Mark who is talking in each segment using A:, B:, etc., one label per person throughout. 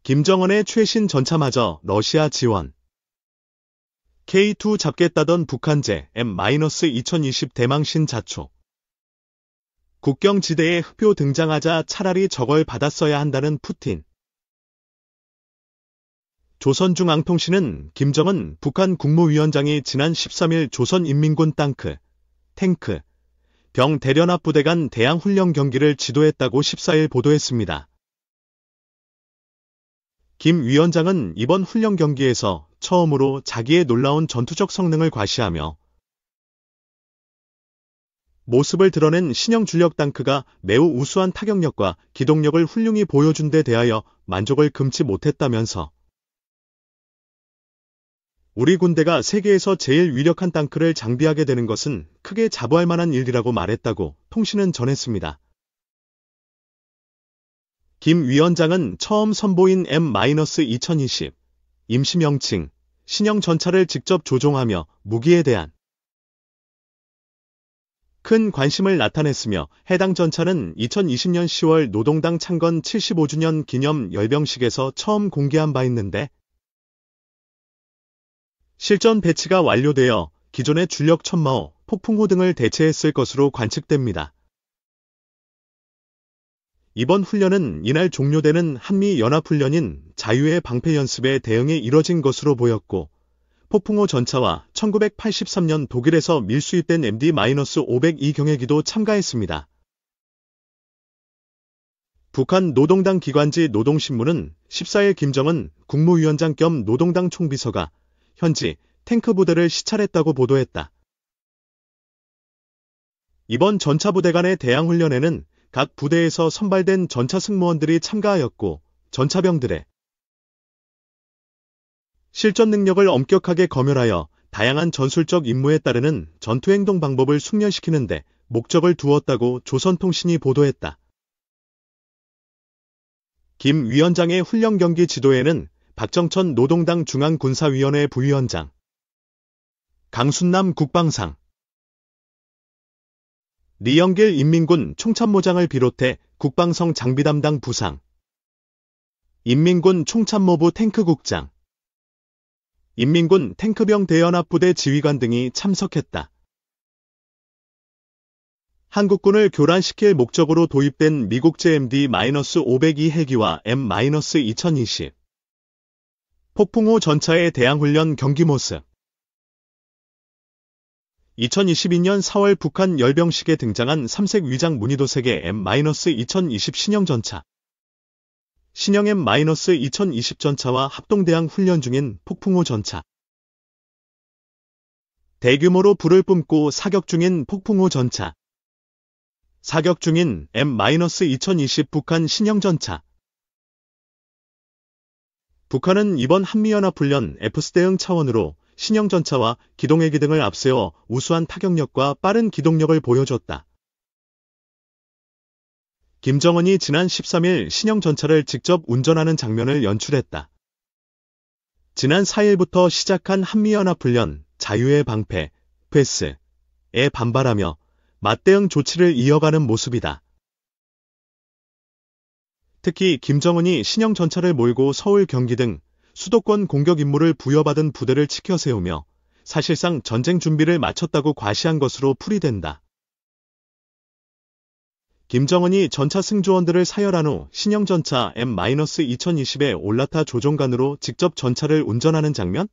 A: 김정은의 최신 전차마저 러시아 지원. K2 잡겠다던 북한제 M-2020 대망신 자초. 국경지대에 흑표 등장하자 차라리 저걸 받았어야 한다는 푸틴. 조선중앙통신은 김정은 북한 국무위원장이 지난 13일 조선인민군 탱크, 병 대련합 부대 간 대항훈련 경기를 지도했다고 14일 보도했습니다. 김 위원장은 이번 훈련 경기에서 처음으로 자기의 놀라운 전투적 성능을 과시하며 모습을 드러낸 신형 주력 탱크가 매우 우수한 타격력과 기동력을 훌륭히 보여준 데 대하여 만족을 금치 못했다면서 우리 군대가 세계에서 제일 위력한 탱크를 장비하게 되는 것은 크게 자부할 만한 일이라고 말했다고 통신은 전했습니다. 김 위원장은 처음 선보인 M-2020 임시명칭 신형 전차를 직접 조종하며 무기에 대한 큰 관심을 나타냈으며 해당 전차는 2020년 10월 노동당 창건 75주년 기념 열병식에서 처음 공개한 바 있는데 실전 배치가 완료되어 기존의 주력 천마호, 폭풍호 등을 대체했을 것으로 관측됩니다. 이번 훈련은 이날 종료되는 한미연합훈련인 자유의 방패 연습에 대응해 이뤄진 것으로 보였고 폭풍호 전차와 1983년 독일에서 밀수입된 MD-502 경헬기도 참가했습니다. 북한 노동당 기관지 노동신문은 14일 김정은 국무위원장 겸 노동당 총비서가 현지 탱크 부대를 시찰했다고 보도했다. 이번 전차 부대 간의 대항훈련에는 각 부대에서 선발된 전차 승무원들이 참가하였고 전차병들의 실전 능력을 엄격하게 검열하여 다양한 전술적 임무에 따르는 전투행동 방법을 숙련시키는 데 목적을 두었다고 조선통신이 보도했다. 김 위원장의 훈련 경기 지도에는 박정천 노동당 중앙군사위원회 부위원장, 강순남 국방상, 리영길 인민군 총참모장을 비롯해 국방성 장비담당 부상, 인민군 총참모부 탱크국장, 인민군 탱크병 대연합부대 지휘관 등이 참석했다. 한국군을 교란시킬 목적으로 도입된 미국제 MD-502 헬기와 M-2020 폭풍호 전차의 대항훈련 경기 모습. 2022년 4월 북한 열병식에 등장한 3색 위장 무늬도색의 M-2020 신형 전차. 신형 M-2020 전차와 합동대항 훈련 중인 폭풍호 전차. 대규모로 불을 뿜고 사격 중인 폭풍호 전차. 사격 중인 M-2020 북한 신형 전차. 북한은 이번 한미연합훈련 F스 대응 차원으로 신형 전차와 기동헬기 등을 앞세워 우수한 타격력과 빠른 기동력을 보여줬다. 김정은이 지난 13일 신형 전차를 직접 운전하는 장면을 연출했다. 지난 4일부터 시작한 한미연합훈련 자유의 방패, 패스에 반발하며 맞대응 조치를 이어가는 모습이다. 특히 김정은이 신형 전차를 몰고 서울 경기 등 수도권 공격 임무를 부여받은 부대를 치켜 세우며 사실상 전쟁 준비를 마쳤다고 과시한 것으로 풀이된다. 김정은이 전차 승조원들을 사열한 후 신형 전차 M-2020에 올라타 조종관으로 직접 전차를 운전하는 장면?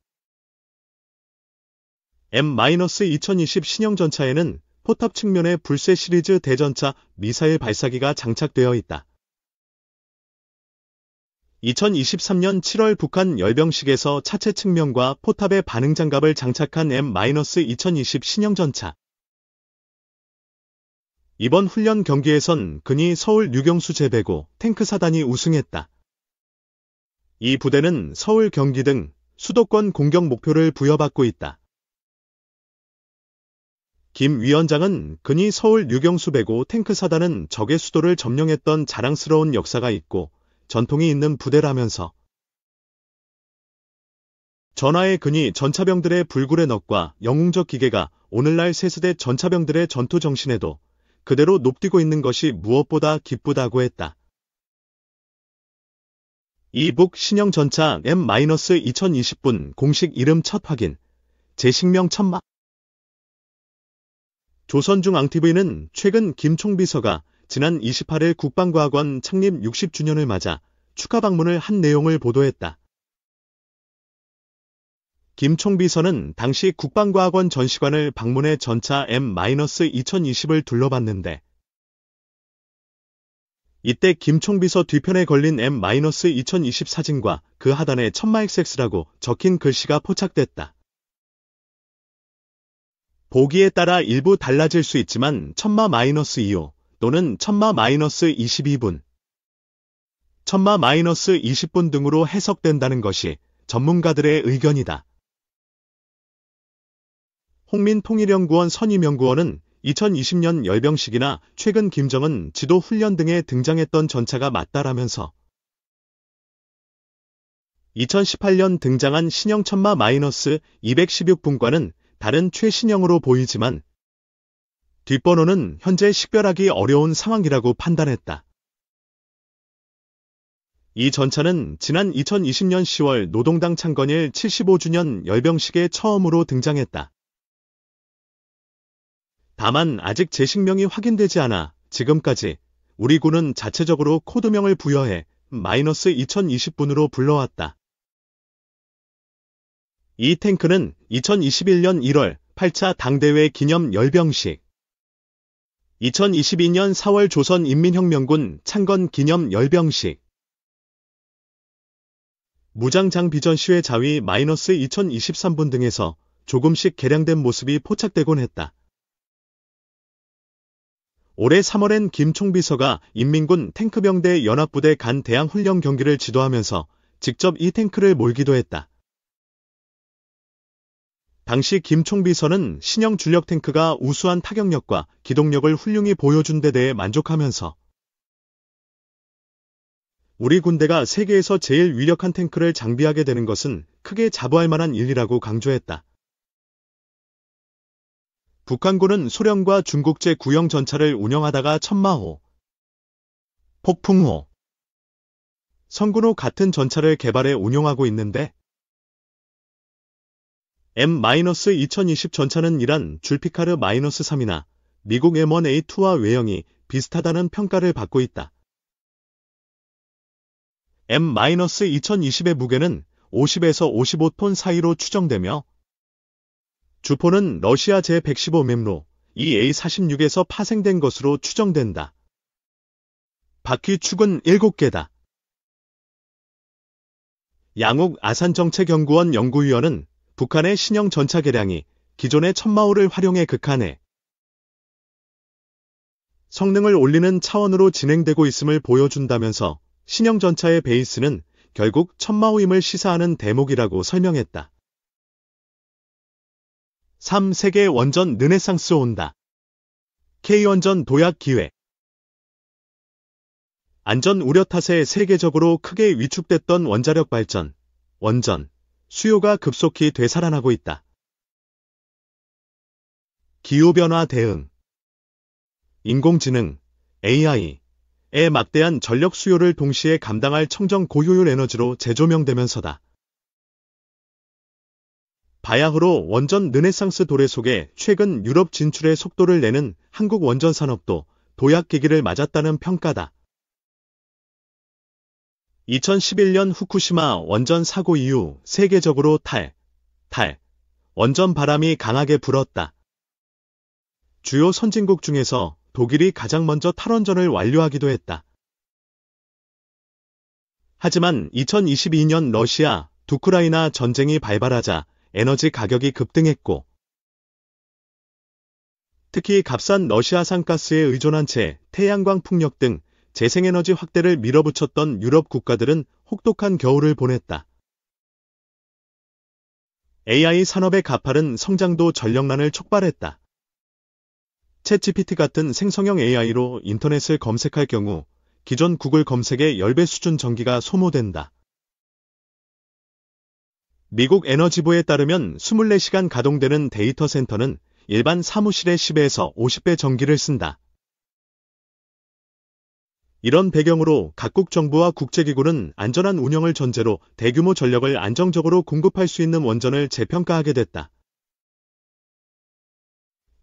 A: M-2020 신형 전차에는 포탑 측면에 불세 시리즈 대전차 미사일 발사기가 장착되어 있다. 2023년 7월 북한 열병식에서 차체 측면과 포탑에 반응장갑을 장착한 M-2020 신형 전차. 이번 훈련 경기에선 근이 서울 유경수 제배고 탱크 사단이 우승했다. 이 부대는 서울 경기 등 수도권 공격 목표를 부여받고 있다. 김 위원장은 근이 서울 유경수 배고 탱크 사단은 적의 수도를 점령했던 자랑스러운 역사가 있고 전통이 있는 부대라면서 전하의 근위 전차병들의 불굴의 넋과 영웅적 기계가 오늘날 새세대 전차병들의 전투 정신에도 그대로 높뛰고 있는 것이 무엇보다 기쁘다고 했다. 이북 신형 전차 M-2020분 공식 이름 첫 확인. 제식명 천마. 조선중앙TV는 최근 김 총비서가 지난 28일 국방과학원 창립 60주년을 맞아 축하 방문을 한 내용을 보도했다. 김 총비서는 당시 국방과학원 전시관을 방문해 전차 M-2020을 둘러봤는데 이때 김 총비서 뒤편에 걸린 M-2020 사진과 그 하단에 천마 XX라고 적힌 글씨가 포착됐다. 보기에 따라 일부 달라질 수 있지만 천마-25 또는 천마-22분, 천마-20분 등으로 해석된다는 것이 전문가들의 의견이다. 홍민통일연구원 선임연구원은 2020년 열병식이나 최근 김정은 지도 훈련 등에 등장했던 전차가 맞다라면서 2018년 등장한 신형 천마-216분과는 다른 최신형으로 보이지만 뒷번호는 현재 식별하기 어려운 상황이라고 판단했다. 이 전차는 지난 2020년 10월 노동당 창건일 75주년 열병식에 처음으로 등장했다. 다만 아직 제식명이 확인되지 않아 지금까지 우리 군은 자체적으로 코드명을 부여해 -2020분으로 불러왔다. 이 탱크는 2021년 1월 8차 당대회 기념 열병식, 2022년 4월 조선인민혁명군 창건 기념 열병식, 무장장비전시회 자위 -2023분 등에서 조금씩 개량된 모습이 포착되곤 했다. 올해 3월엔 김 총비서가 인민군 탱크병대 연합부대 간 대항 훈련 경기를 지도하면서 직접 이 탱크를 몰기도 했다. 당시 김 총비서는 신형 주력 탱크가 우수한 타격력과 기동력을 훌륭히 보여준 데 대해 만족하면서 우리 군대가 세계에서 제일 위력한 탱크를 장비하게 되는 것은 크게 자부할 만한 일이라고 강조했다. 북한군은 소련과 중국제 구형 전차를 운영하다가 천마호, 폭풍호, 성군호 같은 전차를 개발해 운용하고 있는데 M-2020 전차는 이란 줄피카르 -3이나 미국 M1A2와 외형이 비슷하다는 평가를 받고 있다. M-2020의 무게는 50에서 55톤 사이로 추정되며 주포는 러시아 제-115 EA-46에서 파생된 것으로 추정된다. 바퀴축은 7개다. 양욱 아산정책연구원 연구위원은 북한의 신형 전차 개량이 기존의 천마호를 활용해 극한해 성능을 올리는 차원으로 진행되고 있음을 보여준다면서 신형 전차의 베이스는 결국 천마호임을 시사하는 대목이라고 설명했다. 3세계 원전 르네상스 온다. K원전 도약 기회. 안전 우려 탓에 세계적으로 크게 위축됐던 원자력 발전, 원전, 수요가 급속히 되살아나고 있다. 기후변화 대응, 인공지능, AI의 막대한 전력 수요를 동시에 감당할 청정 고효율 에너지로 재조명되면서다. 바야흐로 원전 르네상스 도래 속에 최근 유럽 진출의 속도를 내는 한국 원전 산업도 도약기기를 맞았다는 평가다. 2011년 후쿠시마 원전 사고 이후 세계적으로 탈, 원전 바람이 강하게 불었다. 주요 선진국 중에서 독일이 가장 먼저 탈원전을 완료하기도 했다. 하지만 2022년 러시아, 우크라이나 전쟁이 발발하자 에너지 가격이 급등했고 특히 값싼 러시아산 가스에 의존한 채 태양광 풍력 등 재생에너지 확대를 밀어붙였던 유럽 국가들은 혹독한 겨울을 보냈다. AI 산업의 가파른 성장도 전력난을 촉발했다. 챗GPT 같은 생성형 AI로 인터넷을 검색할 경우 기존 구글 검색의 10배 수준 전기가 소모된다. 미국 에너지부에 따르면 24시간 가동되는 데이터 센터는 일반 사무실의 10에서 50배 전기를 쓴다. 이런 배경으로 각국 정부와 국제기구는 안전한 운영을 전제로 대규모 전력을 안정적으로 공급할 수 있는 원전을 재평가하게 됐다.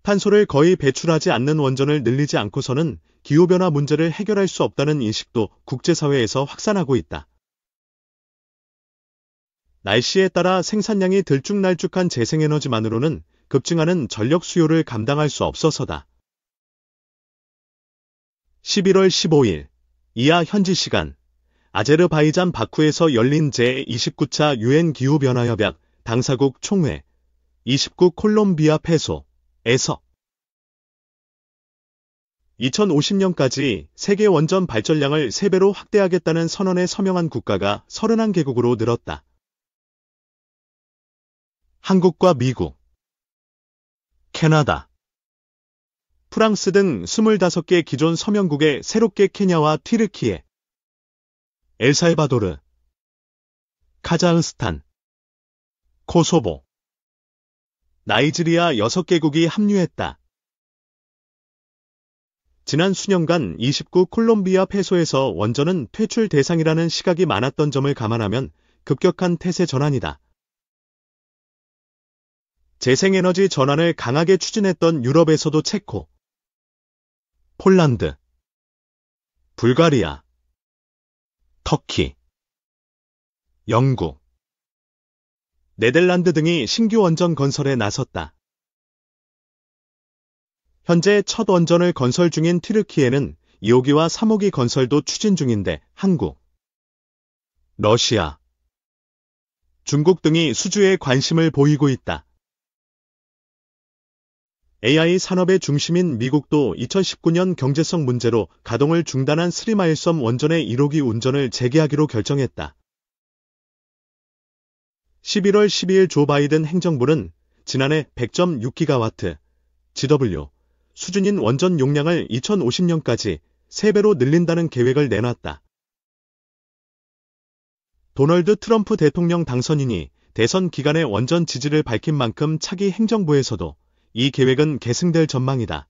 A: 탄소를 거의 배출하지 않는 원전을 늘리지 않고서는 기후변화 문제를 해결할 수 없다는 인식도 국제사회에서 확산하고 있다. 날씨에 따라 생산량이 들쭉날쭉한 재생에너지만으로는 급증하는 전력 수요를 감당할 수 없어서다. 11월 15일, 이하 현지 시간, 아제르바이잔 바쿠에서 열린 제29차 유엔 기후변화협약 당사국 총회 29 콜롬비아 페소에서 2050년까지 세계 원전 발전량을 3배로 확대하겠다는 선언에 서명한 국가가 31개국으로 늘었다. 한국과 미국, 캐나다, 프랑스 등 25개 기존 서명국에 새롭게 케냐와 튀르키예, 엘살바도르, 카자흐스탄, 코소보, 나이지리아 6개국이 합류했다. 지난 수년간 29 콜롬비아 페소에서 원전은 퇴출 대상이라는 시각이 많았던 점을 감안하면 급격한 태세 전환이다. 재생에너지 전환을 강하게 추진했던 유럽에서도 체코, 폴란드, 불가리아, 터키, 영국, 네덜란드 등이 신규 원전 건설에 나섰다. 현재 첫 원전을 건설 중인 튀르키예는 2호기와 3호기 건설도 추진 중인데 한국, 러시아, 중국 등이 수주에 관심을 보이고 있다. AI 산업의 중심인 미국도 2019년 경제성 문제로 가동을 중단한 스리마일섬 원전의 1호기 운전을 재개하기로 결정했다. 11월 12일 조 바이든 행정부는 지난해 100.6기가와트 GW 수준인 원전 용량을 2050년까지 3배로 늘린다는 계획을 내놨다. 도널드 트럼프 대통령 당선인이 대선 기간에 원전 지지를 밝힌 만큼 차기 행정부에서도 이 계획은 계승될 전망이다.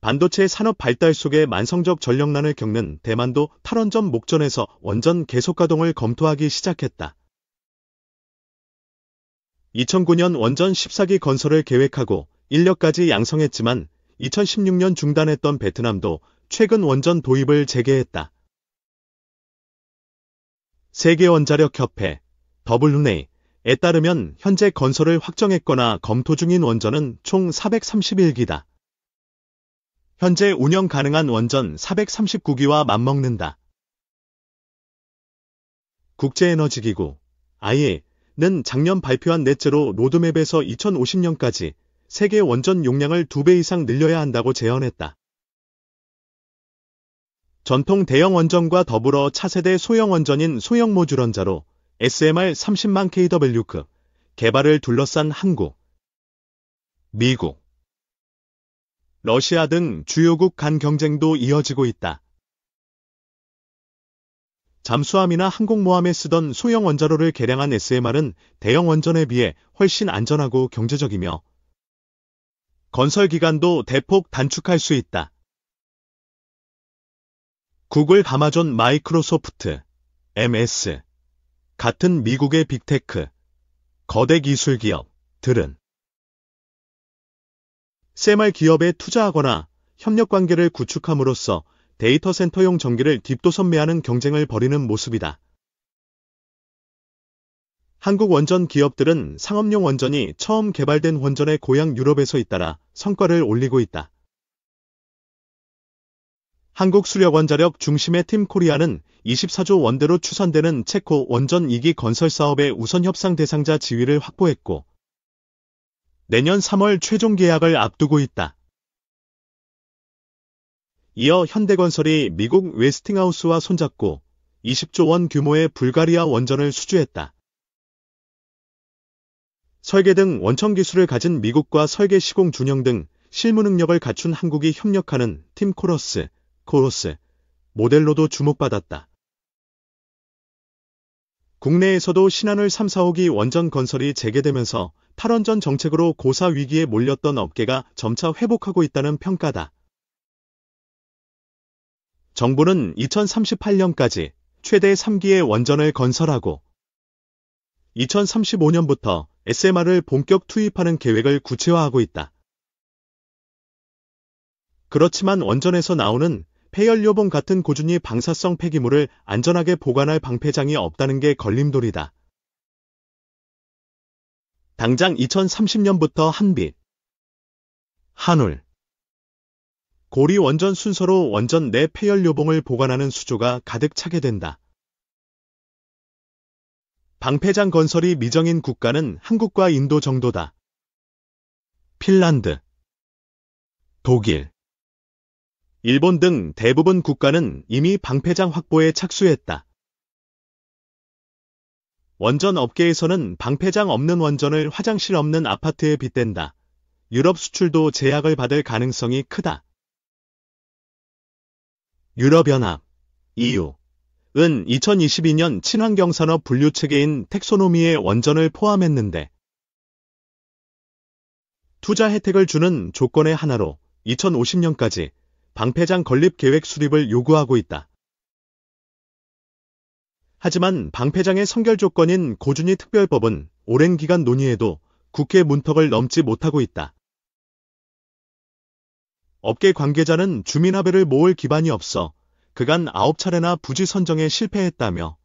A: 반도체 산업 발달 속에 만성적 전력난을 겪는 대만도 탈원전 목전에서 원전 계속 가동을 검토하기 시작했다. 2009년 원전 14기 건설을 계획하고 인력까지 양성했지만 2016년 중단했던 베트남도 최근 원전 도입을 재개했다. 세계원자력협회 WNA에 따르면 현재 건설을 확정했거나 검토 중인 원전은 총 431기다. 현재 운영 가능한 원전 439기와 맞먹는다. 국제에너지기구 IEA는 작년 발표한 넷제로 로드맵에서 2050년까지 세계 원전 용량을 2배 이상 늘려야 한다고 제언했다. 전통 대형 원전과 더불어 차세대 소형 원전인 소형 모듈 원자로 SMR 30만 kW급 개발을 둘러싼 한국, 미국, 러시아 등 주요국 간 경쟁도 이어지고 있다. 잠수함이나 항공모함에 쓰던 소형 원자로를 개량한 SMR은 대형 원전에 비해 훨씬 안전하고 경제적이며 건설 기간도 대폭 단축할 수 있다. 구글, 아마존, 마이크로소프트, MS 같은 미국의 빅테크, 거대 기술 기업들은 SMR 기업에 투자하거나 협력 관계를 구축함으로써 데이터 센터용 전기를 뒷도선매하는 경쟁을 벌이는 모습이다. 한국 원전 기업들은 상업용 원전이 처음 개발된 원전의 고향 유럽에서 잇따라 성과를 올리고 있다. 한국수력원자력 중심의 팀코리아는 24조 원대로 추산되는 체코 원전 2기 건설 사업의 우선 협상 대상자 지위를 확보했고 내년 3월 최종 계약을 앞두고 있다. 이어 현대건설이 미국 웨스팅하우스와 손잡고 20조 원 규모의 불가리아 원전을 수주했다. 설계 등 원천 기술을 가진 미국과 설계 시공 준영 등 실무 능력을 갖춘 한국이 협력하는 팀 코로스 모델로도 주목받았다. 국내에서도 신한울 3, 4호기 원전 건설이 재개되면서 탈원전 정책으로 고사 위기에 몰렸던 업계가 점차 회복하고 있다는 평가다. 정부는 2038년까지 최대 3기의 원전을 건설하고 2035년부터 SMR을 본격 투입하는 계획을 구체화하고 있다. 그렇지만 원전에서 나오는 폐연료봉 같은 고준위 방사성 폐기물을 안전하게 보관할 방패장이 없다는 게 걸림돌이다. 당장 2030년부터 한빛, 한울, 고리 원전 순서로 원전 내 폐연료봉을 보관하는 수조가 가득 차게 된다. 방패장 건설이 미정인 국가는 한국과 인도 정도다. 핀란드, 독일, 일본 등 대부분 국가는 이미 방패장 확보에 착수했다. 원전 업계에서는 방패장 없는 원전을 화장실 없는 아파트에 빗댄다. 유럽 수출도 제약을 받을 가능성이 크다. 유럽연합, EU 은 2022년 친환경산업 분류체계인 텍소노미에 원전을 포함했는데 투자 혜택을 주는 조건의 하나로 2050년까지 방패장 건립 계획 수립을 요구하고 있다. 하지만 방패장의 선결 조건인 고준위 특별법은 오랜 기간 논의해도 국회 문턱을 넘지 못하고 있다. 업계 관계자는 주민합의를 모을 기반이 없어 그간 9차례나 부지 선정에 실패했다며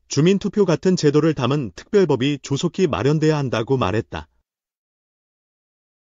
A: 주민투표 같은 제도를 담은 특별법이 조속히 마련돼야 한다고 말했다.